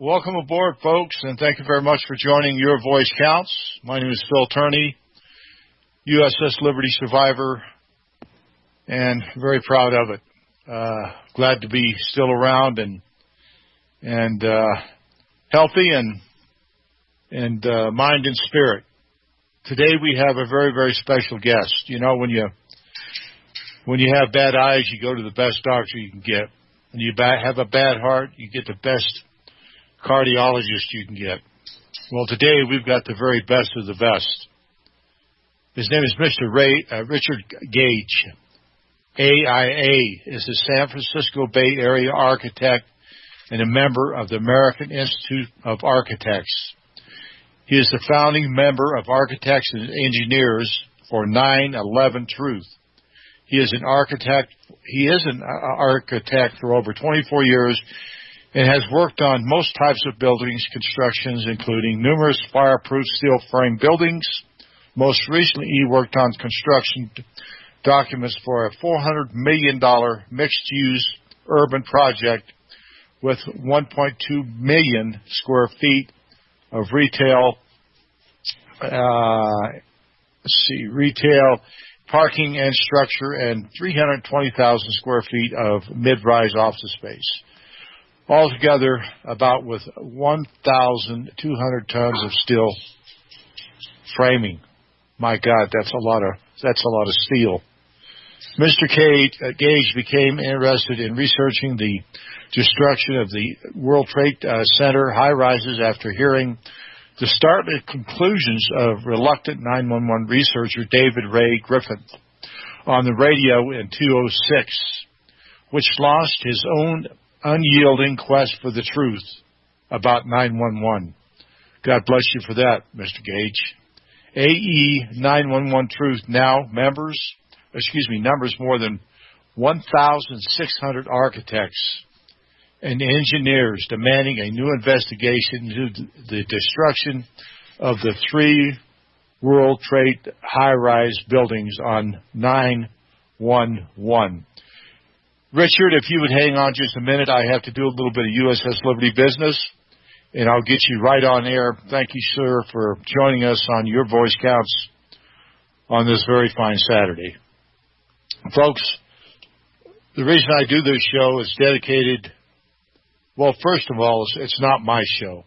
Welcome aboard, folks, and thank you very much for joining Your Voice Counts. My name is Phil Tourney, USS Liberty survivor, and very proud of it. Glad to be still around and healthy and mind and spirit. Today we have a very, very special guest. You know, when you have bad eyes, you go to the best doctor you can get. When you have a bad heart, you get the best cardiologist you can get. Well, today we've got the very best of the best. His name is Mr. Richard Gage. AIA is a San Francisco Bay Area architect and a member of the American Institute of Architects. He is the founding member of Architects and Engineers for 9/11 Truth. He is an architect for over 24 years and has worked on most types of buildings constructions, including numerous fireproof steel frame buildings. Most recently, he worked on construction documents for a $400 million mixed-use urban project with 1.2 million square feet of retail, parking and structure, and 320,000 square feet of mid-rise office space. Altogether, about with 1,200 tons of steel framing. My God, that's a lot of steel. Mr. Gage became interested in researching the destruction of the World Trade Center high-rises after hearing the startling conclusions of reluctant 911 researcher David Ray Griffin on the radio in 2006, which launched his own unyielding quest for the truth about 911. God bless you for that, Mr. Gage. AE 911 Truth now numbers more than 1,600 architects and engineers demanding a new investigation into the destruction of the 3 World Trade high-rise buildings on 9/11. Richard, if you would hang on just a minute, I have to do a little bit of USS Liberty business, and I'll get you right on air. Thank you, sir, for joining us on Your Voice Counts on this very fine Saturday. Folks, the reason I do this show is dedicated, well, first of all, it's not my show.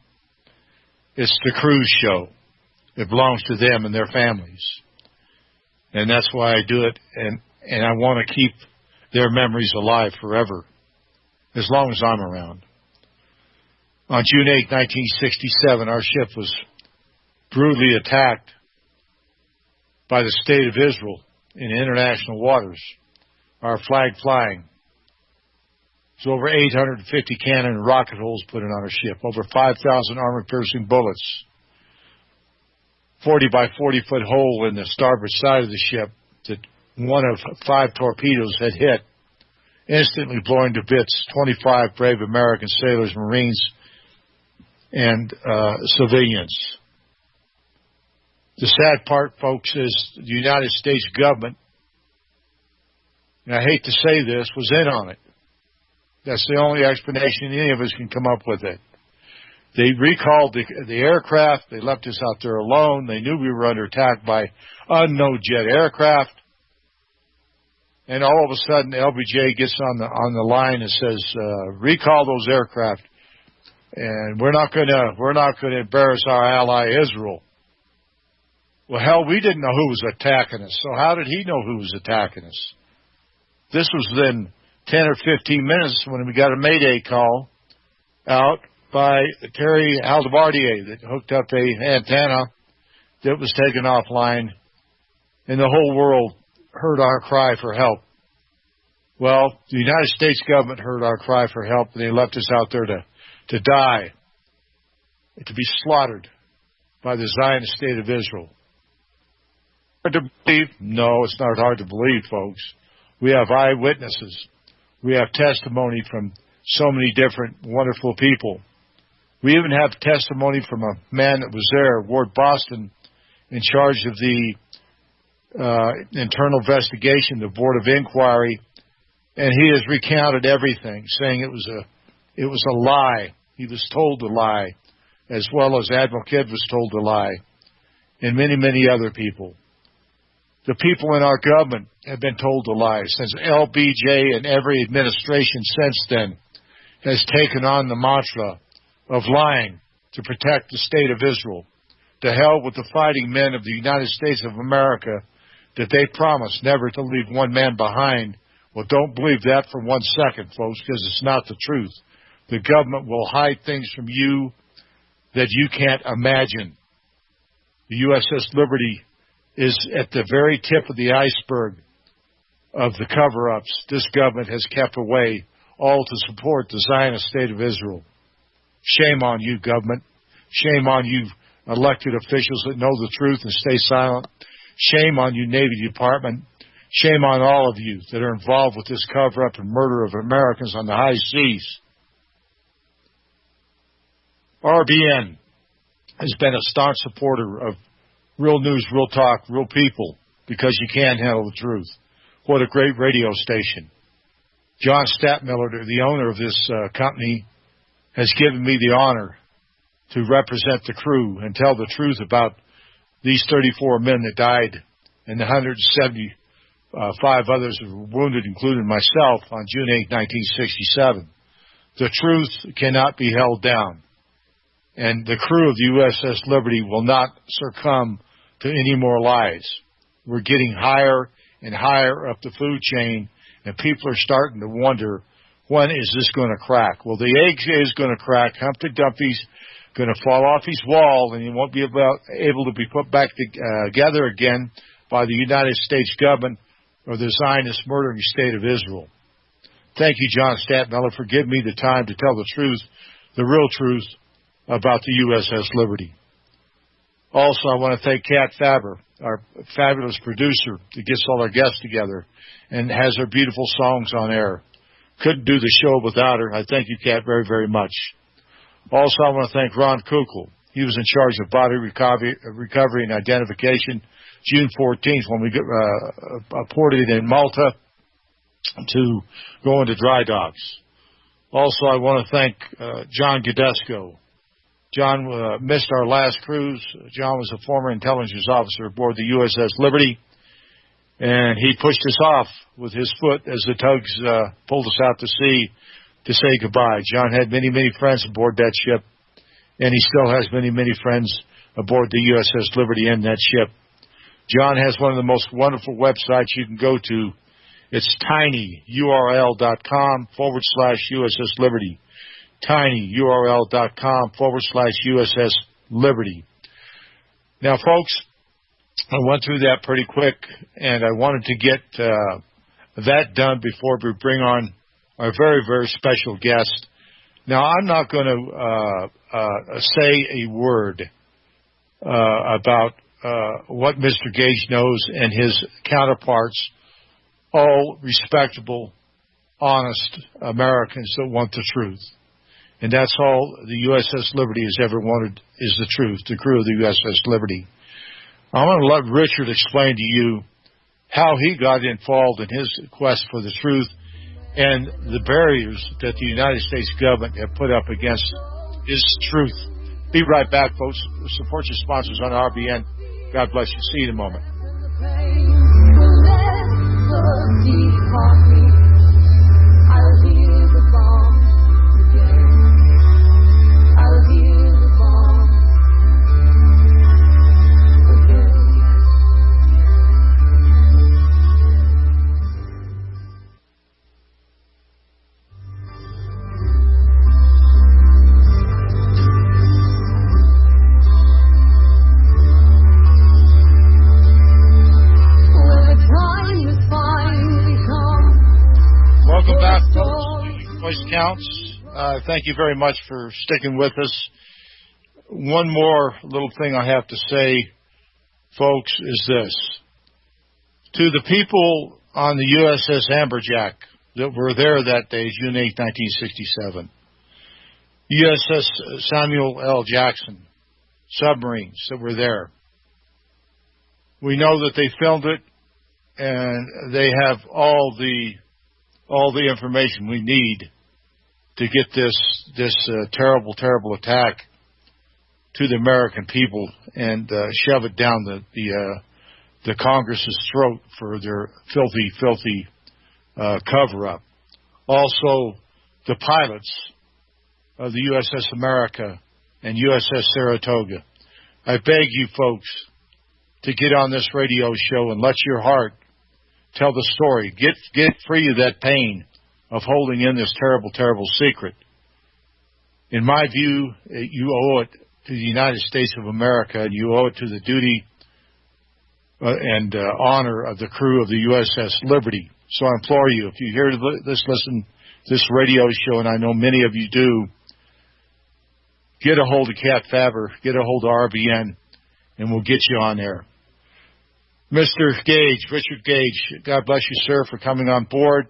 It's the crew's show. It belongs to them and their families. And that's why I do it, and I want to keep their memories alive forever, as long as I'm around. On June 8, 1967, our ship was brutally attacked by the State of Israel in international waters, our flag flying. There's over 850 cannon and rocket holes put in on our ship, over 5,000 armor-piercing bullets, 40 by 40-foot hole in the starboard side of the ship that one of 5 torpedoes had hit, instantly blowing to bits 25 brave American sailors, Marines, and civilians. The sad part, folks, is the United States government, and I hate to say this, was in on it. That's the only explanation any of us can come up with it. They recalled the aircraft. They left us out there alone. They knew we were under attack by unknown jet aircraft. And all of a sudden, LBJ gets on the line and says, recall those aircraft. And we're not going to embarrass our ally Israel. Well, hell, we didn't know who was attacking us. So how did he know who was attacking us? This was within 10 or 15 minutes when we got a Mayday call out by Terry Aldebardier that hooked up a antenna that was taken offline, and the whole world heard our cry for help. Well, the United States government heard our cry for help, and they left us out there to die, to be slaughtered by the Zionist state of Israel. Hard to believe? No, it's not hard to believe, folks. We have eyewitnesses. We have testimony from so many different wonderful people. We even have testimony from a man that was there, Ward Boston, in charge of the internal investigation, the Board of Inquiry, and he has recounted everything, saying it was a lie. He was told to lie, as well as Admiral Kidd was told to lie, and many, many other people. The people in our government have been told to lie since LBJ, and every administration since then has taken on the mantra of lying to protect the state of Israel. To hell with the fighting men of the United States of America that they promised never to leave one man behind. Well, don't believe that for 1 second, folks, because it's not the truth. The government will hide things from you that you can't imagine. The USS Liberty is at the very tip of the iceberg of the cover-ups this government has kept away, all to support the Zionist state of Israel. Shame on you, government. Shame on you, elected officials that know the truth and stay silent. Shame on you, Navy Department. Shame on all of you that are involved with this cover-up and murder of Americans on the high seas. RBN has been a staunch supporter of real news, real talk, real people, because you can handle the truth. What a great radio station. John Statmiller, the owner of this company, has given me the honor to represent the crew and tell the truth about these 34 men that died and the 175 others who were wounded, including myself, on June 8, 1967. The truth cannot be held down. And the crew of the USS Liberty will not succumb to any more lies. We're getting higher and higher up the food chain, and people are starting to wonder, when is this going to crack? Well, the egg is going to crack. Humpty Dumpty's going to fall off his wall, and he won't be able to be put back together again by the United States government or the Zionist murdering state of Israel. Thank you, John Statmiller, for giving me the time to tell the truth, the real truth, about the USS Liberty. Also, I want to thank Kat Faber, our fabulous producer that gets all our guests together and has her beautiful songs on air. Couldn't do the show without her. I thank you, Kat, very, very much. Also, I want to thank Ron Kukl. He was in charge of body recovery and identification June 14th when we ported in Malta to go into dry docks. Also, I want to thank John Gadesco. John missed our last cruise. John was a former intelligence officer aboard the USS Liberty, and he pushed us off with his foot as the tugs pulled us out to sea to say goodbye. John had many, many friends aboard that ship, and he still has many, many friends aboard the USS Liberty and that ship. John has one of the most wonderful websites you can go to. It's tinyurl.com/USS Liberty. tinyurl.com/USS Liberty. Now, folks, I went through that pretty quick, and I wanted to get that done before we bring on our very, very special guest. Now, I'm not going to say a word about what Mr. Gage knows and his counterparts, all respectable, honest Americans that want the truth. And that's all the USS Liberty has ever wanted, is the truth, the crew of the USS Liberty. I'm going to let Richard explain to you how he got involved in his quest for the truth and the barriers that the United States government have put up against his truth. Be right back, folks. Support your sponsors on RBN. God bless you. See you in a moment. Thank you very much for sticking with us. One more little thing I have to say, folks, is this. To the people on the USS Amberjack that were there that day, June 8, 1967, USS Samuel L. Jackson, submarines that were there, we know that they filmed it, and they have all the information we need to get this terrible, terrible attack to the American people and shove it down the Congress's throat for their filthy cover-up. Also, the pilots of the USS America and USS Saratoga. I beg you folks to get on this radio show and let your heart tell the story. Get free of that pain of holding in this terrible, terrible secret. In my view, you owe it to the United States of America, and you owe it to the duty and honor of the crew of the USS Liberty. So I implore you, if you hear listen to this radio show, and I know many of you do, get a hold of Cat Faber, get a hold of RBN, and we'll get you on there. Mr. Gage, Richard Gage, God bless you, sir, for coming on board.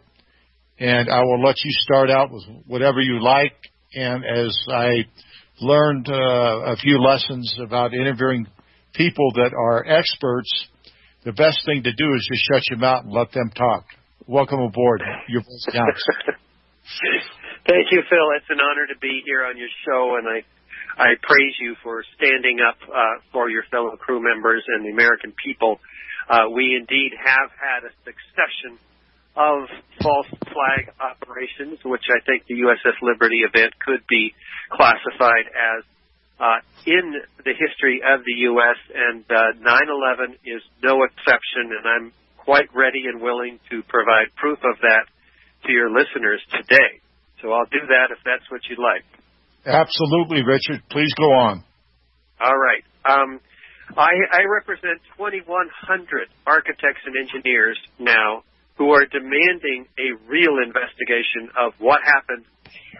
And I will let you start out with whatever you like. And as I learned a few lessons about interviewing people that are experts, the best thing to do is just shut your mouth and let them talk. Welcome aboard. Your voice counts. Thank you, Phil. It's an honor to be here on your show, and I praise you for standing up for your fellow crew members and the American people. We indeed have had a succession of false flag operations, which I think the USS Liberty event could be classified as in the history of the U.S., and 9/11 is no exception, and I'm quite ready and willing to provide proof of that to your listeners today. So I'll do that if that's what you'd like. Absolutely, Richard. Please go on. All right. I represent 2,100 architects and engineers now who are demanding a real investigation of what happened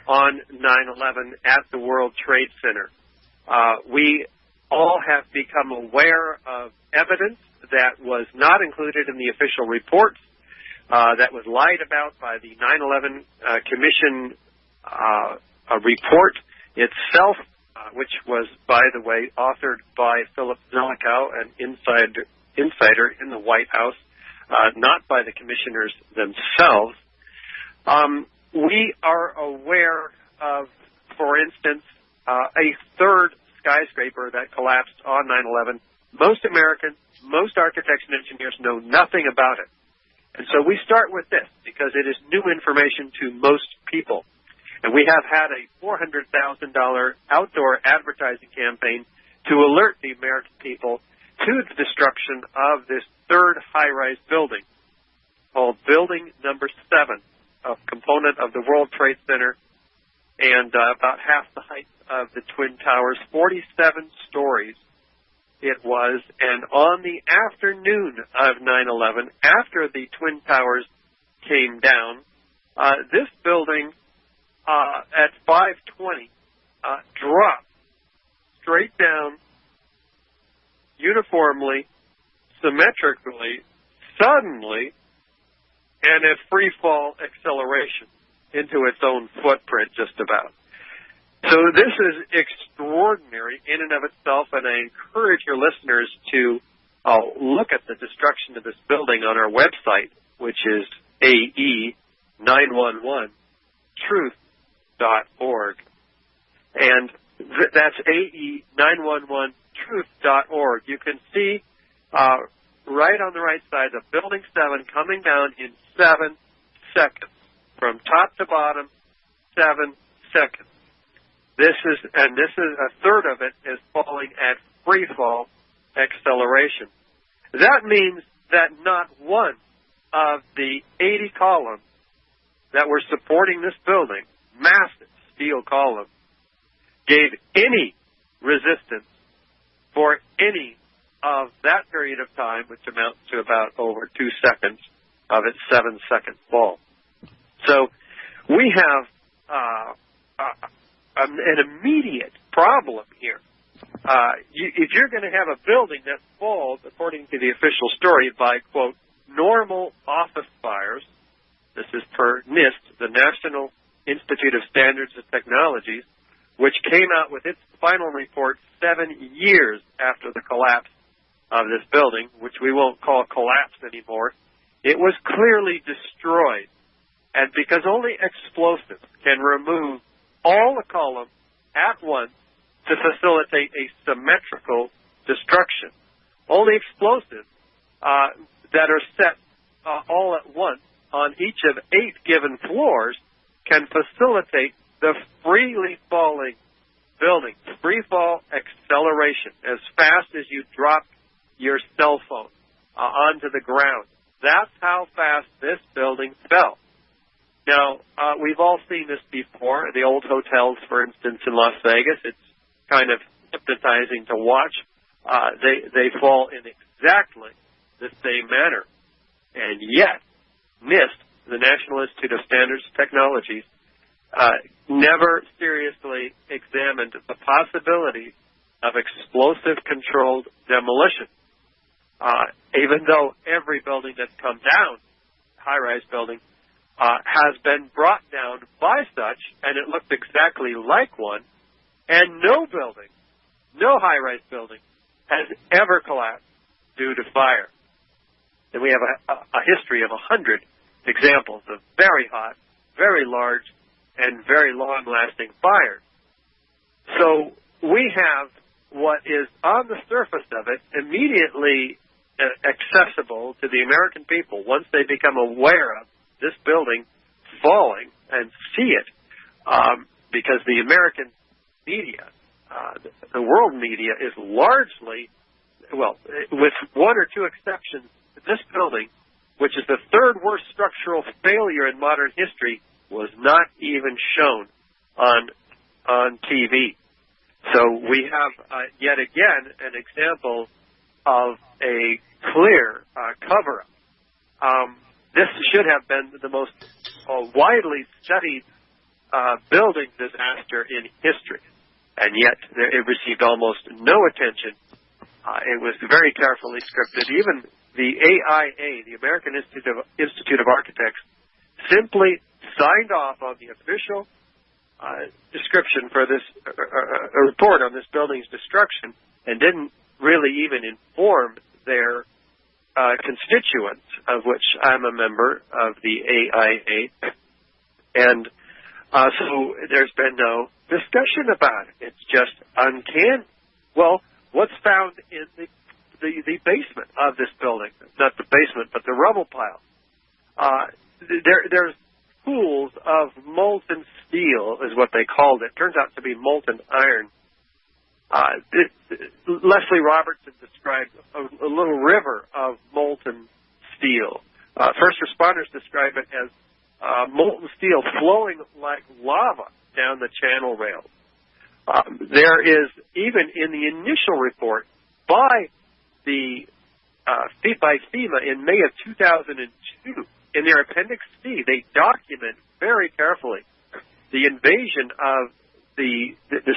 on 9/11 at the World Trade Center. We all have become aware of evidence that was not included in the official reports, that was lied about by the 9/11 Commission report itself, which was, by the way, authored by Philip Zelikow, an insider in the White House, not by the commissioners themselves. We are aware of, for instance, a third skyscraper that collapsed on 9/11. Most Americans, most architects and engineers know nothing about it. And so we start with this because it is new information to most people. And we have had a $400,000 outdoor advertising campaign to alert the American people to the destruction of this third high-rise building called Building Number 7, a component of the World Trade Center, and about half the height of the Twin Towers, 47 stories it was. And on the afternoon of 9/11, after the Twin Towers came down, this building at 5:20 dropped straight down, uniformly, symmetrically, suddenly, and at free fall acceleration into its own footprint, just about. So this is extraordinary in and of itself, and I encourage your listeners to look at the destruction of this building on our website, which is AE911truth.org. And that's AE911truth.org. You can see right on the right side of Building 7 coming down in 7 seconds. From top to bottom, 7 seconds. This is a third of it is falling at free fall acceleration. That means that not one of the 80 columns that were supporting this building, massive steel columns, gave any resistance for any of that period of time, which amounts to about over 2 seconds of its 7-second fall. So we have an immediate problem here. If you're going to have a building that falls, according to the official story, by, quote, normal office fires, this is per NIST, the National Institute of Standards and Technologies, which came out with its final report 7 years after the collapse of this building, which we won't call collapse anymore. It was clearly destroyed. And And because only explosives can remove all the columns at once to facilitate a symmetrical destruction, only explosives that are set all at once on each of 8 given floors can facilitate the freely falling building, free fall acceleration, as fast as you drop your cell phone onto the ground. That's how fast this building fell. Now, we've all seen this before. The old hotels, for instance, in Las Vegas, it's kind of hypnotizing to watch. They fall in exactly the same manner. And yet, NIST, the National Institute of Standards and Technologies, never seriously examined the possibility of explosive-controlled demolition. Even though every building that's come down, high-rise building, has been brought down by such, and it looked exactly like one, and no building, no high-rise building, has ever collapsed due to fire. And we have a history of 100 examples of very hot, very large, and very long-lasting fires. So we have what is on the surface of it immediately accessible to the American people once they become aware of this building falling and see it, because the American media, the world media, is largely, well, with 1 or 2 exceptions, this building, which is the 3rd worst structural failure in modern history, was not even shown on TV. So we have yet again an example of a clear cover-up. This should have been the most widely studied building disaster in history, and yet it received almost no attention. It was very carefully scripted. Even the AIA, the American Institute of Architects, simply signed off on the official description for this report on this building's destruction, and didn't really even inform their constituents, of which I'm a member of the AIA, and so there's been no discussion about it. It's just uncanny. Well, what's found in the basement of this building, not the basement, but the rubble pile, there's pools of molten steel, is what they called it. Turns out to be molten iron. Leslie Robertson described a little river of molten steel. First responders describe it as molten steel flowing like lava down the channel rails. There is, even in the initial report by FEMA in May of 2002, in their Appendix C, they document very carefully the invasion of the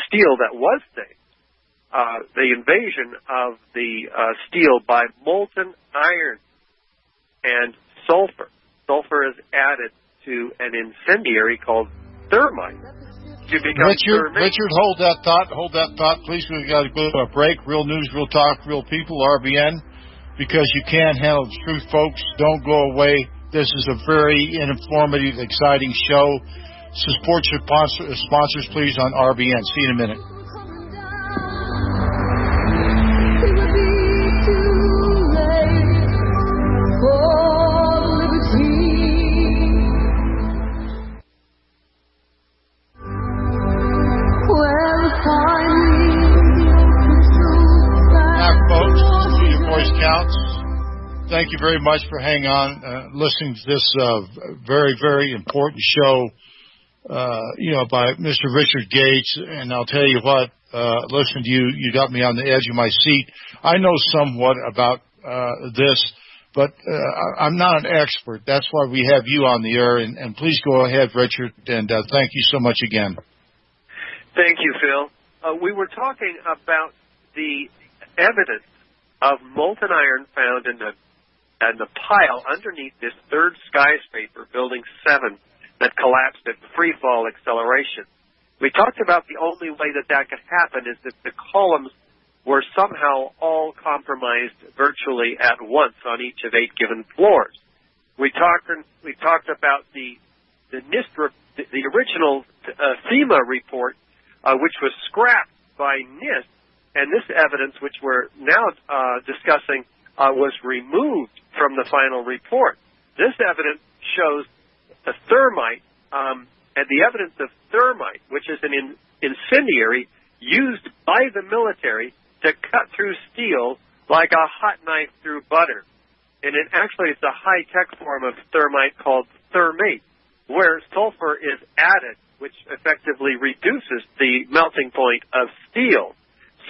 steel that was saved. The invasion of the steel by molten iron and sulfur. Sulfur is added to an incendiary called thermite to become Richard, hold that thought, please. We've got to go to a break. Real news, real talk, real people, RBN, because you can't handle the truth, folks. Don't go away. This is a very informative, exciting show. Support your sponsors, please, on RBN. See you in a minute. Thank you very much for hanging on, listening to this very, very important show, by Mr. Richard Gage. And I'll tell you what, listening to you, you got me on the edge of my seat. I know somewhat about this, but I'm not an expert. That's why we have you on the air. And please go ahead, Richard, and thank you so much again. Thank you, Phil. We were talking about the evidence of molten iron found in the pile underneath this 3rd skyscraper, Building 7, that collapsed at free-fall acceleration. We talked about the only way that could happen is if the columns were somehow all compromised virtually at once on each of 8 given floors. We talked about the the NIST, the original FEMA report, which was scrapped by NIST, and this evidence, which we're now discussing, was removed from the final report. This evidence shows a thermite, and the evidence of thermite, which is an incendiary used by the military to cut through steel like a hot knife through butter. And actually it's a high-tech form of thermite called thermate, where sulfur is added, which effectively reduces the melting point of steel.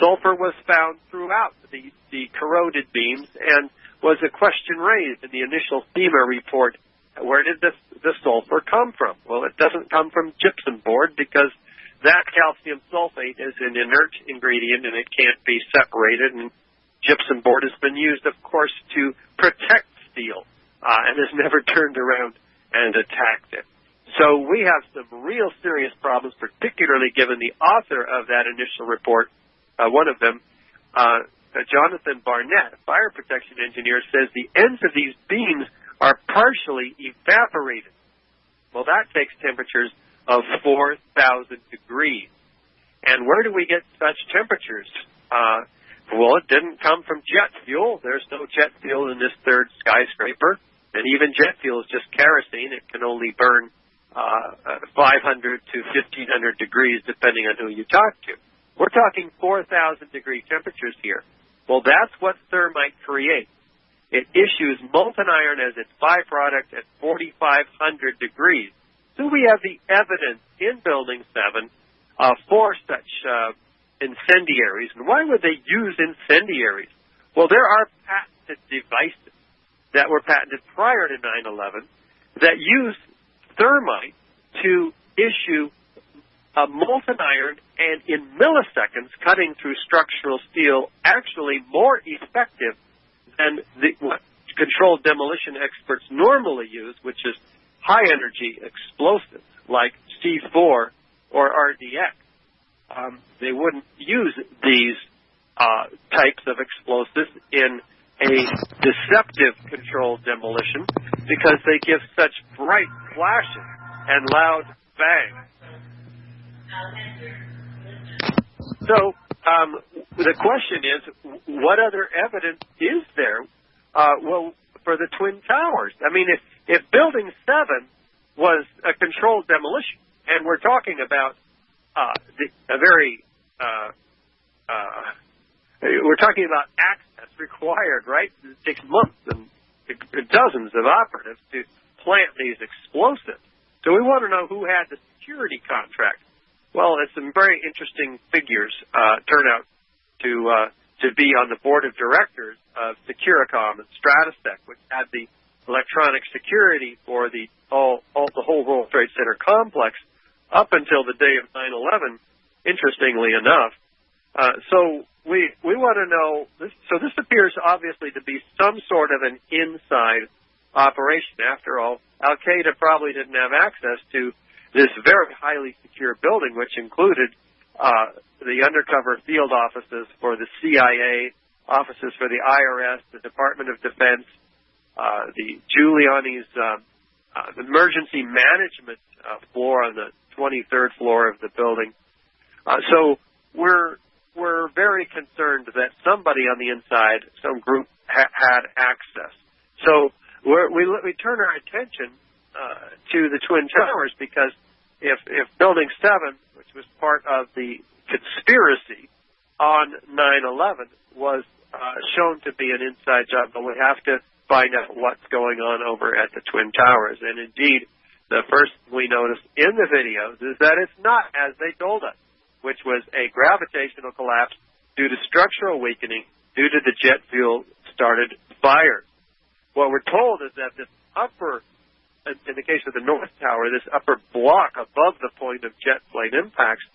Sulfur was found throughout the corroded beams, and was a question raised in the initial FEMA report. Where did the sulfur come from? Well, it doesn't come from gypsum board, because that calcium sulfate is an inert ingredient and it can't be separated. And gypsum board has been used, of course, to protect steel and has never turned around and attacked it. So we have some real serious problems, particularly given the author of that initial report, one of them, Jonathan Barnett, a fire protection engineer, says the ends of these beams are partially evaporated. Well, that takes temperatures of 4,000 degrees. And where do we get such temperatures? Well, it didn't come from jet fuel. There's no jet fuel in this third skyscraper. And even jet fuel is just kerosene. It can only burn 500 to 1,500 degrees, depending on who you talk to. We're talking 4,000 degree temperatures here. Well, that's what thermite creates. It issues molten iron as its byproduct at 4,500 degrees. So we have the evidence in Building 7 for such incendiaries. And why would they use incendiaries? Well, there are patented devices that were patented prior to 9/11 that use thermite to issue a molten iron, and in milliseconds, cutting through structural steel, actually more effective than what controlled demolition experts normally use, which is high-energy explosives like C4 or RDX. They wouldn't use these types of explosives in a deceptive controlled demolition because they give such bright flashes and loud bangs. So the question is, what other evidence is there, for the Twin Towers? I mean, if Building 7 was a controlled demolition, and we're talking about we're talking about access required, right? It takes months and dozens of operatives to plant these explosives. So we want to know who had the security contract. Well, it's some very interesting figures turn out to be on the board of directors of Securicom and Stratosec, which had the electronic security for the whole World Trade Center complex up until the day of 9/11. Interestingly enough, so we want to know this. So this appears obviously to be some sort of an inside operation. After all, Al Qaeda probably didn't have access to this very highly secure building, which included the undercover field offices for the CIA, offices for the IRS, the Department of Defense, the Giuliani's emergency management floor on the 23rd floor of the building. So we're very concerned that somebody on the inside, some group, had access. So we turn our attention to the Twin Towers, because if Building 7, which was part of the conspiracy on 9/11, was shown to be an inside job, then we have to find out what's going on over at the Twin Towers. And indeed, the first we noticed in the videos is that it's not as they told us, which was a gravitational collapse due to structural weakening due to the jet fuel started fires. What we're told is that this upper, in the case of the North Tower, this upper block above the point of jet plane impacts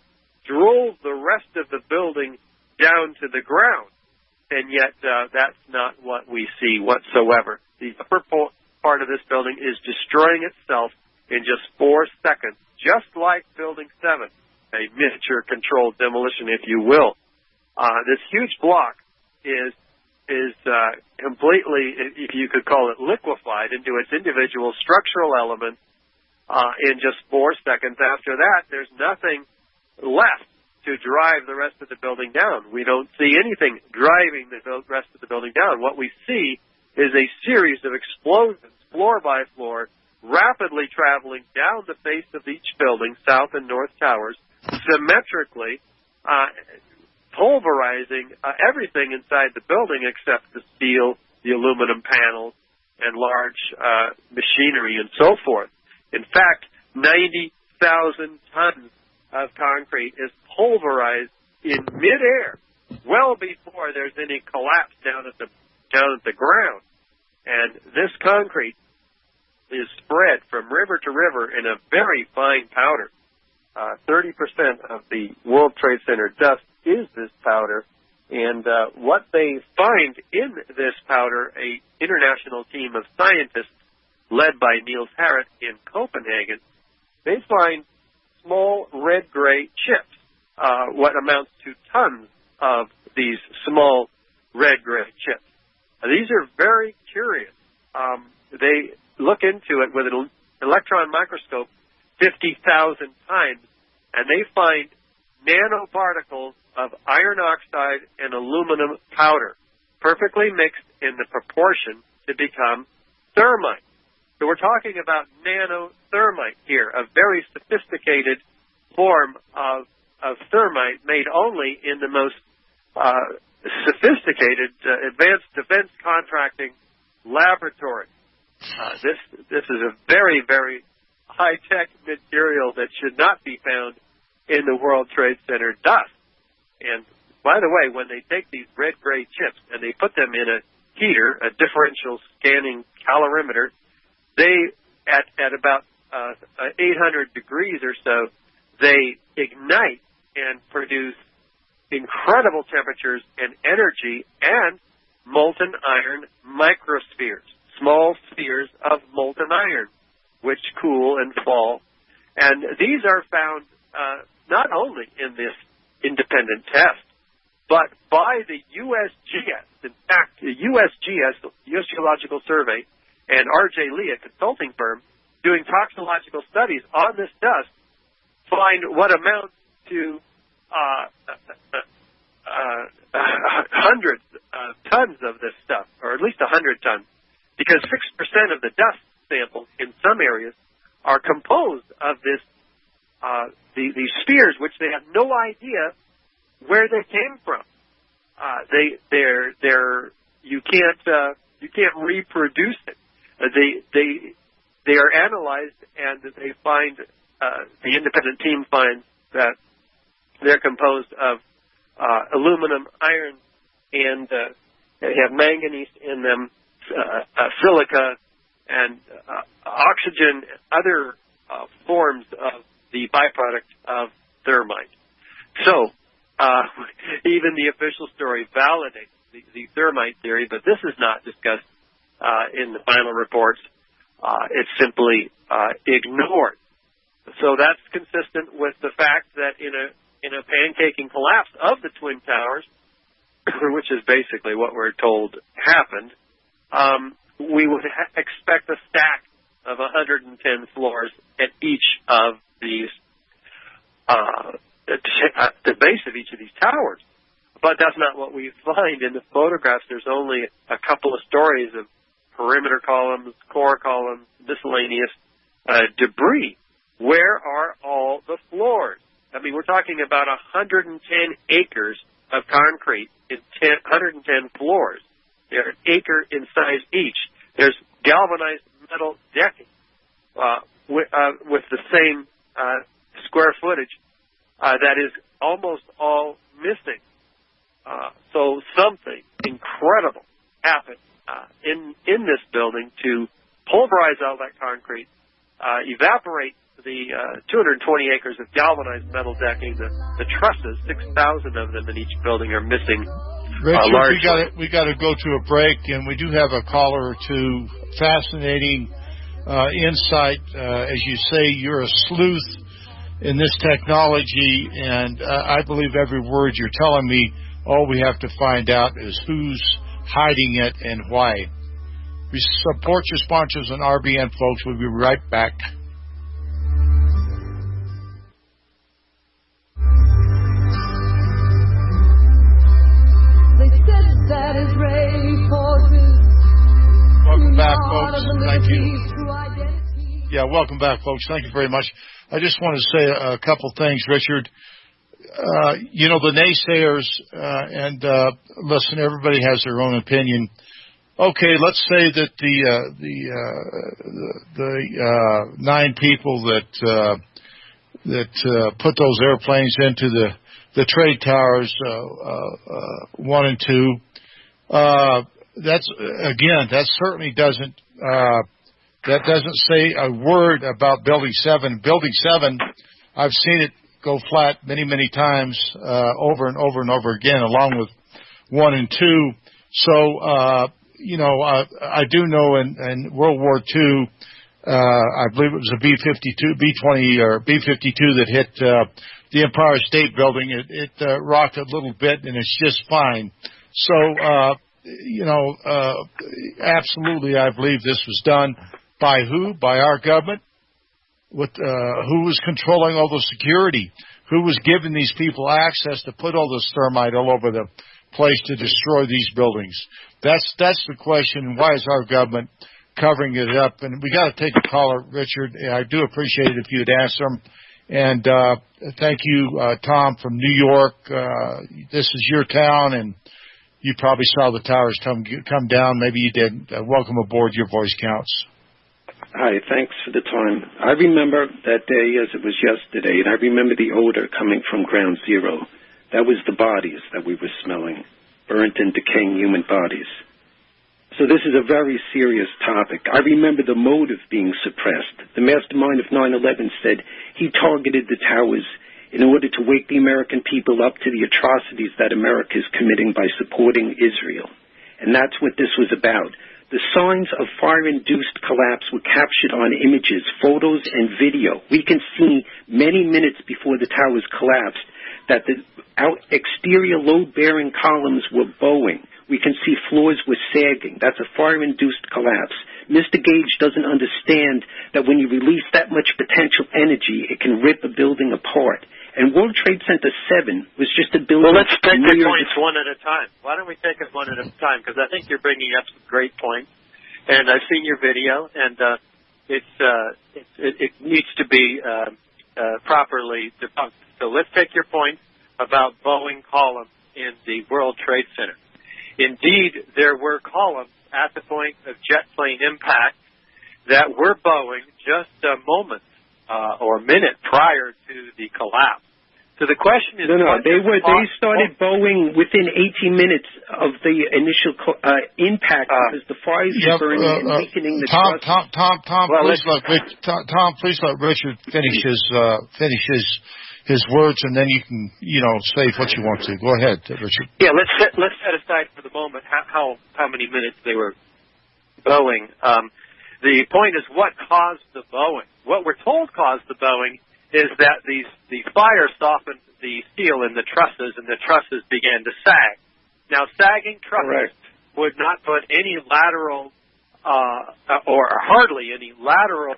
drove the rest of the building down to the ground. And yet that's not what we see whatsoever. The upper part of this building is destroying itself in just 4 seconds, just like Building 7, a miniature controlled demolition, if you will. This huge block is completely, if you could call it, liquefied into its individual structural elements, in just 4 seconds. After that, there's nothing left to drive the rest of the building down. We don't see anything driving the rest of the building down. What we see is a series of explosions, floor by floor, rapidly traveling down the face of each building, south and north towers, symmetrically, pulverizing everything inside the building except the steel, the aluminum panels, and large machinery and so forth. In fact, 90,000 tons of concrete is pulverized in midair, well before there's any collapse down at the ground. And this concrete is spread from river to river in a very fine powder. 30% of the World Trade Center dust is this powder. And what they find in this powder, a international team of scientists led by Niels Harrit in Copenhagen, they find small red-gray chips, what amounts to tons of these small red-gray chips. These are very curious. They look into it with an electron microscope 50,000 times, and they find nanoparticles of iron oxide and aluminum powder, perfectly mixed in the proportion to become thermite. So we're talking about nanothermite here, a very sophisticated form of thermite made only in the most sophisticated advanced defense contracting laboratory. This is a very, very high-tech material that should not be found in the World Trade Center dust. And by the way, when they take these red-gray chips and they put them in a heater, a differential scanning calorimeter, they, at about 800 degrees or so, they ignite and produce incredible temperatures and energy and molten iron microspheres, small spheres of molten iron, which cool and fall. And these are found not only in this independent test, but by the USGS. In fact, the USGS, U.S. Geological Survey, and R.J. Lee, a consulting firm, doing toxicological studies on this dust, find what amounts to hundreds of tons of this stuff, or at least 100 tons, because 6% of the dust samples in some areas are composed of this these spheres, which they have no idea where they came from. You can't reproduce it. They are analyzed, and they find the independent team finds that they're composed of aluminum, iron, and they have manganese in them, silica, and oxygen, other forms of the byproduct of thermite. So even the official story validates the thermite theory, but this is not discussed in the final reports. It's simply ignored. So that's consistent with the fact that in a pancaking collapse of the Twin Towers, which is basically what we're told happened, we would expect a stack of 110 floors at each of these, at the base of each of these towers. But that's not what we find in the photographs. There's only a couple of stories of perimeter columns, core columns, miscellaneous debris. Where are all the floors? I mean, we're talking about 110 acres of concrete in 110 floors. They're an acre in size each. There's galvanized metal decking with the same square footage that is almost all missing. So something incredible happened in this building to pulverize all that concrete, evaporate the 220 acres of galvanized metal decking, the trusses, 6,000 of them in each building are missing. Richard, we got to go to a break, and we do have a caller or two. Fascinating insight. As you say, you're a sleuth in this technology, and I believe every word you're telling me. All we have to find out is who's hiding it and why. We support your sponsors on RBN, folks. We'll be right back. welcome back, folks. Thank you very much. I just want to say a couple things, Richard. The naysayers, and listen, everybody has their own opinion. Okay, let's say that the 9 people that put those airplanes into the trade towers, 1 and 2. That certainly doesn't say a word about Building 7. Building 7, I've seen it go flat many, many times, over and over and over again, along with 1 and 2. So, I do know in World War II, I believe it was a B-20 or B-52 that hit the Empire State Building. It rocked a little bit, and it's just fine. So, absolutely, I believe this was done by who? By our government. Who was controlling all the security? Who was giving these people access to put all this thermite all over the place to destroy these buildings? That's the question. Why is our government covering it up? And we got to take a caller, Richard. I do appreciate it if you'd answer them. And thank you, Tom from New York. This is your town, and you probably saw the towers come down. Maybe you didn't. Welcome aboard. Your voice counts. Hi, thanks for the time. I remember that day as it was yesterday, and I remember the odor coming from Ground Zero. That was the bodies that we were smelling, burnt and decaying human bodies. So this is a very serious topic. I remember the motive being suppressed. The mastermind of 9/11 said he targeted the towers in order to wake the American people up to the atrocities that America is committing by supporting Israel. And that's what this was about. The signs of fire-induced collapse were captured on images, photos, and video. We can see many minutes before the towers collapsed that the exterior load-bearing columns were bowing. We can see floors were sagging. That's a fire-induced collapse. Mr. Gage doesn't understand that when you release that much potential energy, it can rip a building apart. And World Trade Center 7 was just a building. Well, let's take the points one at a time. Why don't we take it one at a time? Because I think you're bringing up some great points. And I've seen your video, and it needs to be properly debunked. So let's take your point about Boeing columns in the World Trade Center. Indeed, there were columns at the point of jet plane impact that were Boeing just a moment or minute prior to the collapse. So the question is... No, they started Boeing within 18 minutes of the initial impact because the fires were burning and weakening the Tom, please let Richard finish his words, and then you can, say what you want to. Go ahead, Richard. Yeah, let's set aside for the moment how many minutes they were Boeing. The point is what caused the Boeing. What we're told caused the Boeing is that the fire softened the steel in the trusses, and the trusses began to sag. Now, sagging trusses would not put any lateral or hardly any lateral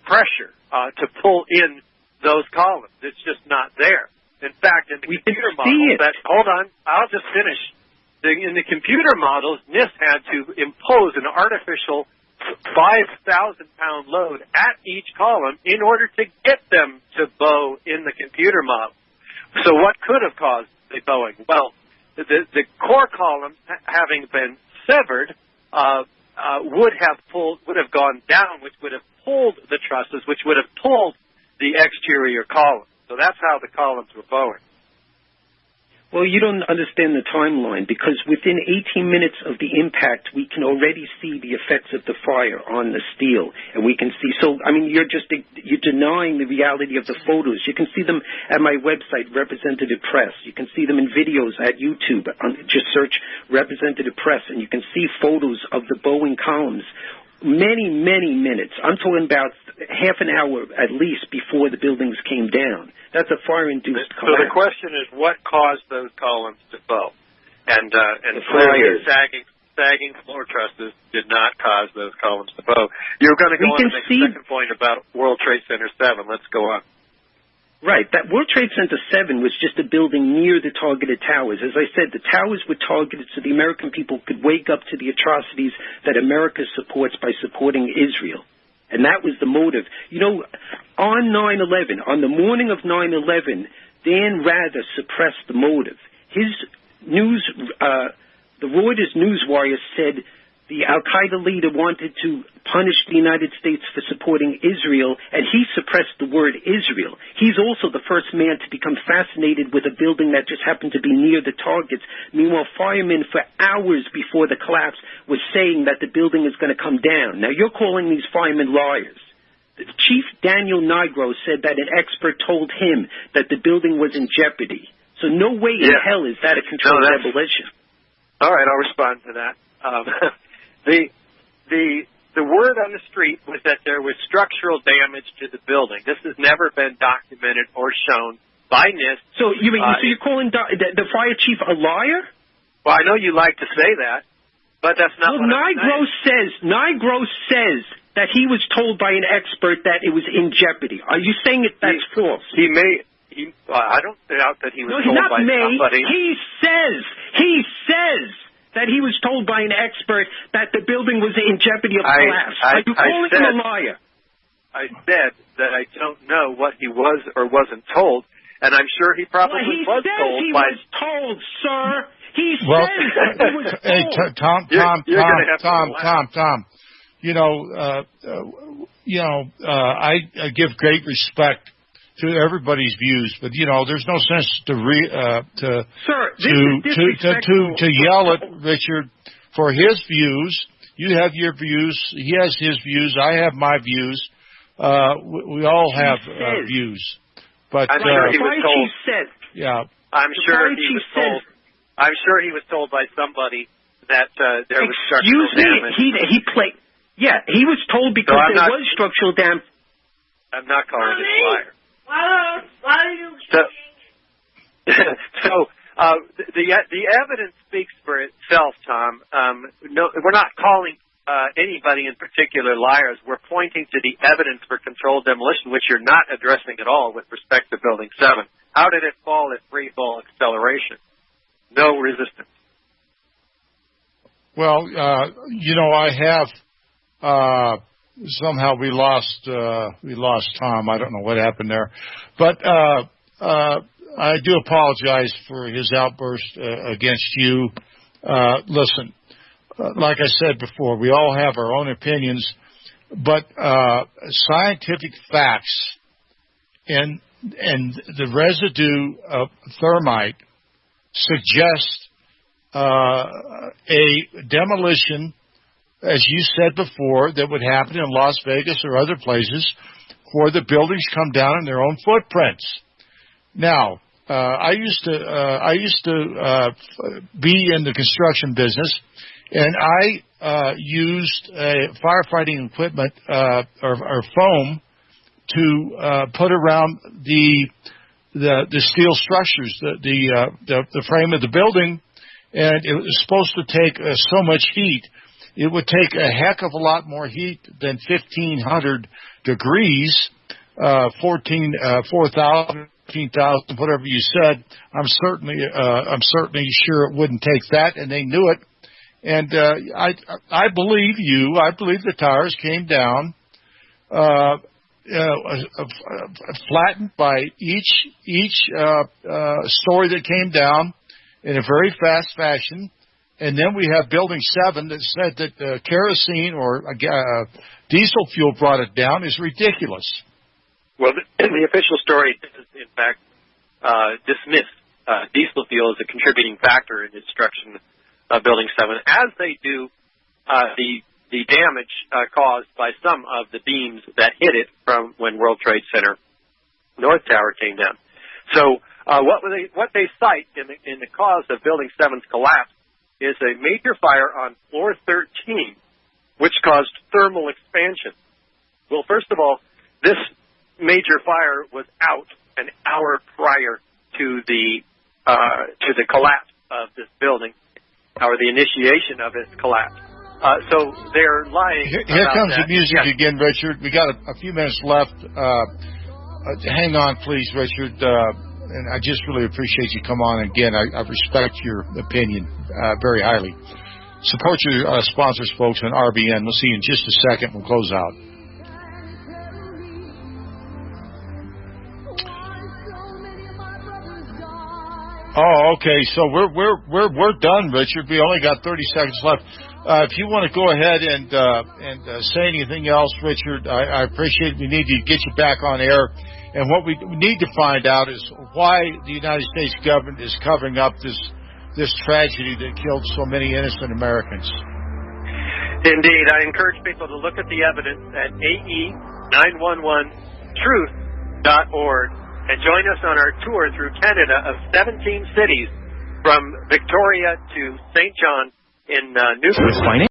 pressure to pull in those columns. It's just not there. In fact, in the computer model, hold on, I'll just finish. In the computer models, NIST had to impose an artificial 5,000-pound load at each column in order to get them to bow in the computer model. So what could have caused the bowing? Well, the core column, having been severed, would have gone down, which would have pulled the trusses, which would have pulled the exterior column. So that's how the columns were bowing. Well, you don't understand the timeline because within 18 minutes of the impact, we can already see the effects of the fire on the steel, and we can see. So, I mean, you're denying the reality of the photos. You can see them at my website, Representative Press. You can see them in videos at YouTube. Just search Representative Press, and you can see photos of the Boeing columns. Many, many minutes. I'm talking about half an hour at least before the buildings came down. That's a fire-induced collapse. So the question is, what caused those columns to bow? And sagging floor trusses did not cause those columns to bow. You're going to go on to make a second point about World Trade Center 7. Let's go on. Right. That World Trade Center 7 was just a building near the targeted towers. As I said, the towers were targeted so the American people could wake up to the atrocities that America supports by supporting Israel. And that was the motive. You know, on 9/11, on the morning of 9/11, Dan Rather suppressed the motive. His news, the Reuters newswire said the al-Qaeda leader wanted to punish the United States for supporting Israel, and he suppressed the word Israel. He's also the first man to become fascinated with a building that just happened to be near the targets. Meanwhile, firemen for hours before the collapse were saying that the building is going to come down. Now, you're calling these firemen liars. Chief Daniel Nigro said that an expert told him that the building was in jeopardy. So no way in hell is that a controlled demolition. All right, I'll respond to that. The word on the street was that there was structural damage to the building. This has never been documented or shown by NIST. So you're calling the fire chief a liar? Well, I know you like to say that, but that's not what Nigro says that he was told by an expert that it was in jeopardy. Are you saying that's false? I don't doubt that he was told by somebody. He says that he was told by an expert that the building was in jeopardy of collapse. Are you calling him a liar? I said that I don't know what he was or wasn't told, and I'm sure he probably was told. He was told, sir. He says he was told. Hey, Tom. I give great respect to everybody's views, but there's no sense to yell at Richard for his views. You have your views. He has his views. I have my views. We all have views. But I'm sure he was told. Yeah, I'm sure he was told. I'm sure he was told by somebody that there was structural damage. He was told because there was structural damage. I'm not calling him a liar. Why are you the evidence speaks for itself, Tom. No, we're not calling anybody in particular liars. We're pointing to the evidence for controlled demolition, which you're not addressing at all with respect to Building 7. How did it fall at free fall acceleration? No resistance. Well, I have. Somehow we lost Tom. I don't know what happened there, but I do apologize for his outburst against you. Listen, like I said before, we all have our own opinions, but scientific facts and the residue of thermite suggest a demolition, as you said before, that would happen in Las Vegas or other places where the buildings come down in their own footprints. Now, I used to be in the construction business, and I used firefighting equipment or foam to put around the steel structures, the frame of the building, and it was supposed to take so much heat. It would take a heck of a lot more heat than 1,500 degrees, 4,000, 15,000, whatever you said. I'm certainly sure it wouldn't take that, and they knew it. And I believe you. I believe the towers came down, flattened by each story that came down in a very fast fashion. And then we have Building 7 that said that kerosene or diesel fuel brought it down is ridiculous. Well, the official story does, in fact, dismiss diesel fuel as a contributing factor in the destruction of Building 7, as they do the damage caused by some of the beams that hit it from when World Trade Center North Tower came down. So what they cite in the cause of Building 7's collapse is a major fire on floor 13, which caused thermal expansion. Well, first of all, this major fire was out an hour prior to the collapse of this building, or the initiation of its collapse. So they're lying. Here comes the music again, Richard. We got a few minutes left. Hang on, please, Richard. And I just really appreciate you come on again. I respect your opinion very highly. Support your sponsors, folks, on RBN. We'll see you in just a second. We'll close out. Oh, okay. So we're done, Richard. We only got 30 seconds left. If you want to go ahead and say anything else, Richard, I appreciate it. We need to get you back on air. And what we need to find out is why the United States government is covering up this tragedy that killed so many innocent Americans. Indeed. I encourage people to look at the evidence at ae911truth.org and join us on our tour through Canada of 17 cities from Victoria to St. John in Newfoundland.